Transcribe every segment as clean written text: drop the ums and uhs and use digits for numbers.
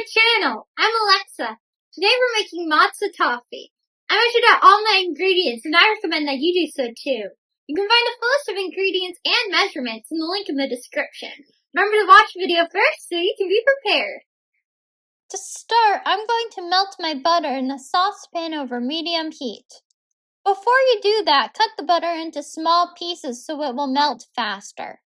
my channel. I'm Alexa. Today we're making Matzah Toffee. I measured out all my ingredients and I recommend that you do so too. You can find a full list of ingredients and measurements in the link in the description. Remember to watch the video first so you can be prepared. To start, I'm going to melt my butter in a saucepan over medium heat. Before you do that, cut the butter into small pieces so it will melt faster.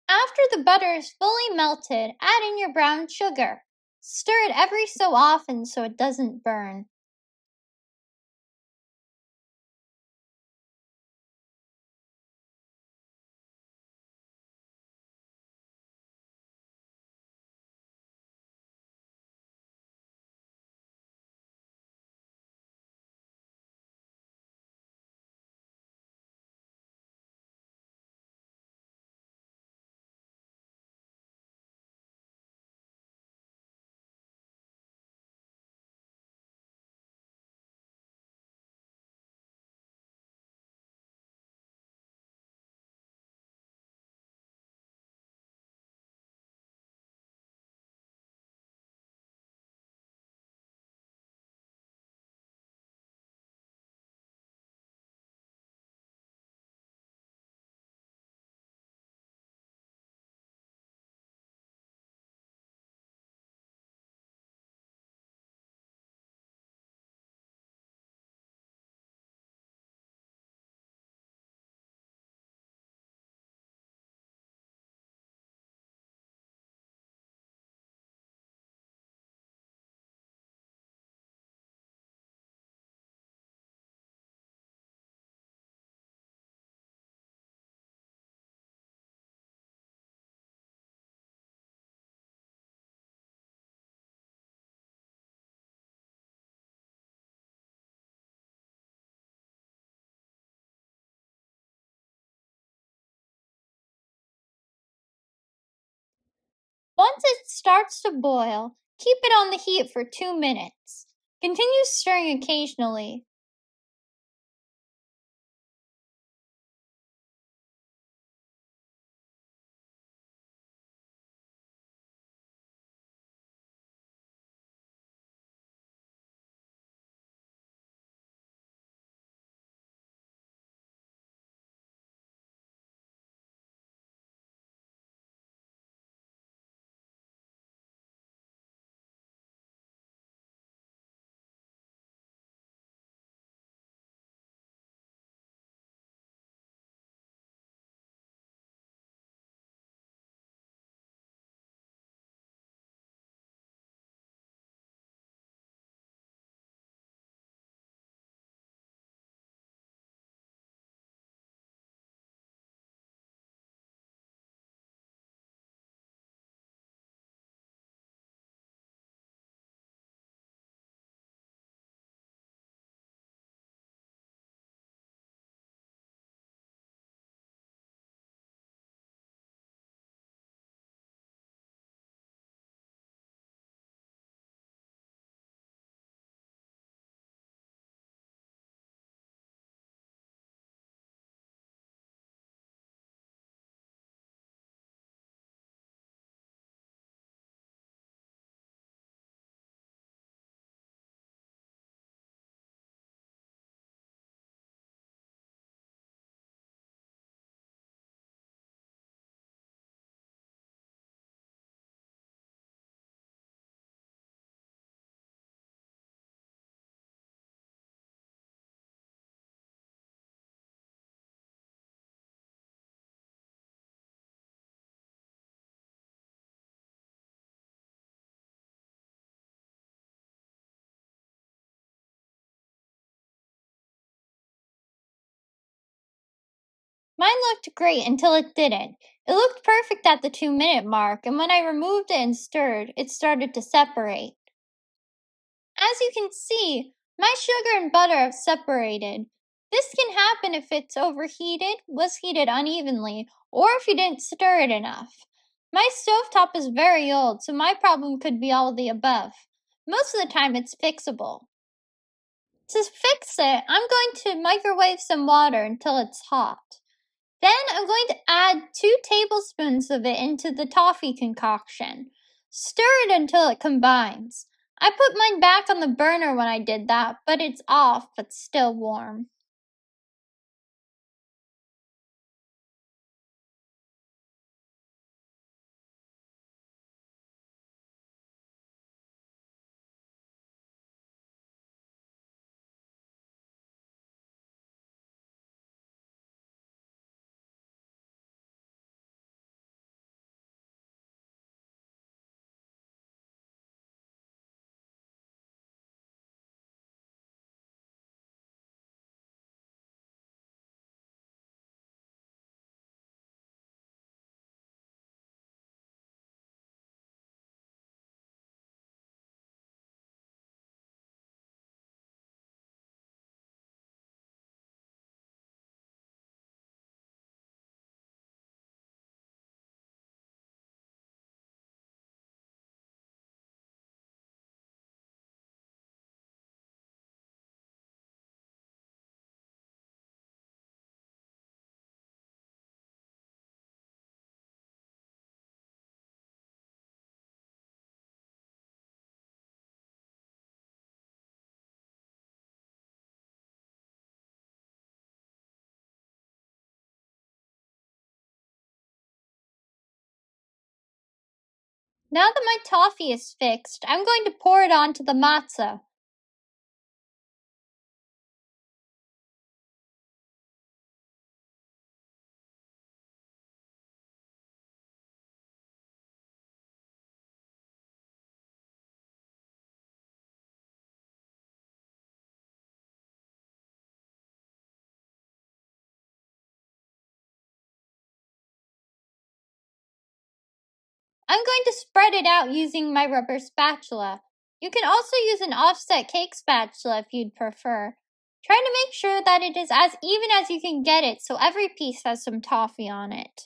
After the butter is fully melted, add in your brown sugar. Stir it every so often so it doesn't burn. Once it starts to boil, keep it on the heat for 2 minutes. Continue stirring occasionally. Mine looked great until it didn't. It looked perfect at the 2-minute mark, and when I removed it and stirred, it started to separate. As you can see, my sugar and butter have separated. This can happen if it's overheated, was heated unevenly, or if you didn't stir it enough. My stovetop is very old, so my problem could be all of the above. Most of the time it's fixable. To fix it, I'm going to microwave some water until it's hot. Then I'm going to add 2 tablespoons of it into the toffee concoction. Stir it until it combines. I put mine back on the burner when I did that, but it's off but still warm. Now that my toffee is fixed, I'm going to pour it onto the matzah. I'm going to spread it out using my rubber spatula. You can also use an offset cake spatula if you'd prefer. Try to make sure that it is as even as you can get it so every piece has some toffee on it.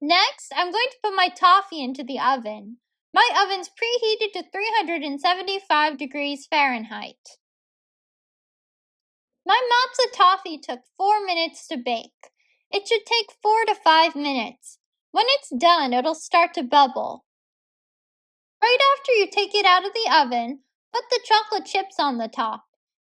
Next, I'm going to put my toffee into the oven. My oven's preheated to 375 degrees Fahrenheit. My Matzah Toffee took 4 minutes to bake. It should take 4 to 5 minutes. When it's done, it'll start to bubble. Right after you take it out of the oven, put the chocolate chips on the top.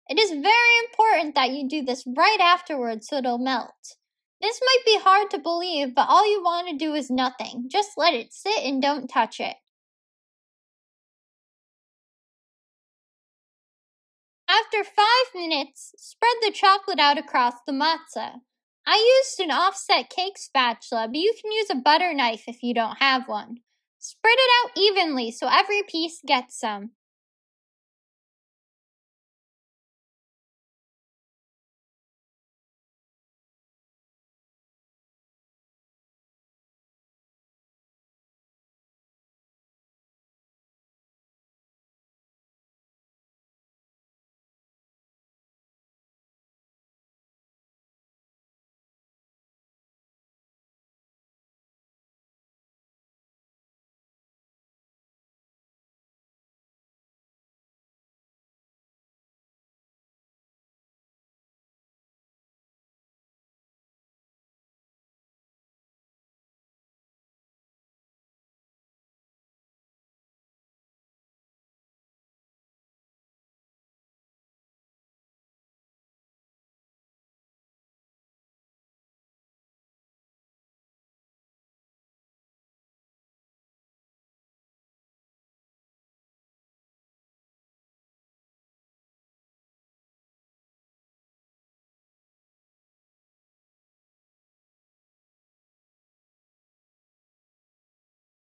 It is very important that you do this right afterwards so it'll melt. This might be hard to believe, but all you want to do is nothing. Just let it sit and don't touch it. After 5 minutes, spread the chocolate out across the matzah. I used an offset cake spatula, but you can use a butter knife if you don't have one. Spread it out evenly so every piece gets some.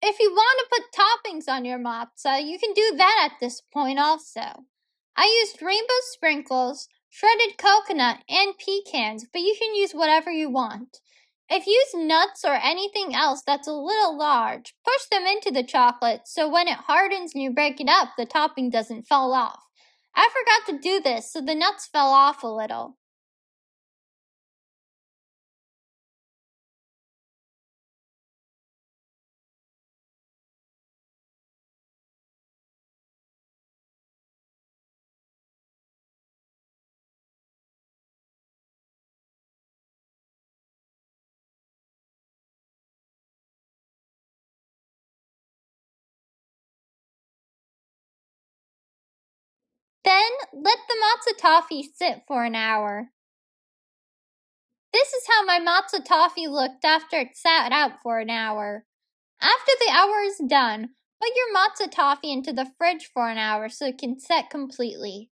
If you want to put toppings on your matzah, you can do that at this point also. I used rainbow sprinkles, shredded coconut, and pecans, but you can use whatever you want. If you use nuts or anything else that's a little large, push them into the chocolate so when it hardens and you break it up, the topping doesn't fall off. I forgot to do this, so the nuts fell off a little. Then, let the Matzah Toffee sit for an hour. This is how my Matzah Toffee looked after it sat out for an hour. After the hour is done, put your Matzah Toffee into the fridge for an hour so it can set completely.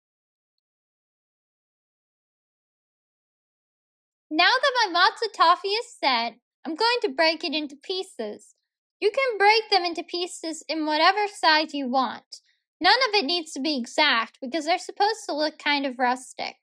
Now that my Matzah Toffee is set, I'm going to break it into pieces. You can break them into pieces in whatever size you want. None of it needs to be exact because they're supposed to look kind of rustic.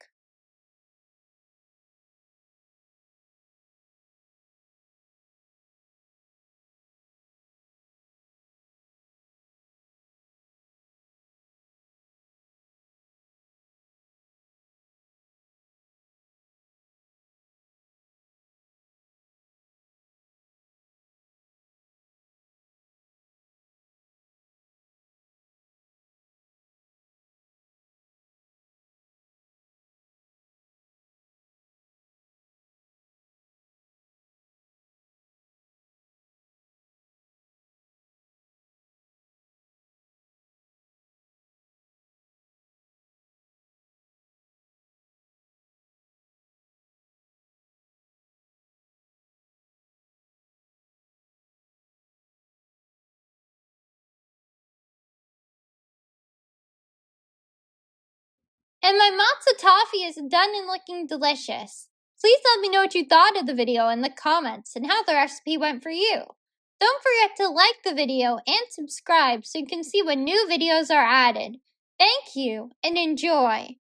And my Matzah Toffee is done and looking delicious. Please let me know what you thought of the video in the comments and how the recipe went for you. Don't forget to like the video and subscribe so you can see when new videos are added. Thank you and enjoy!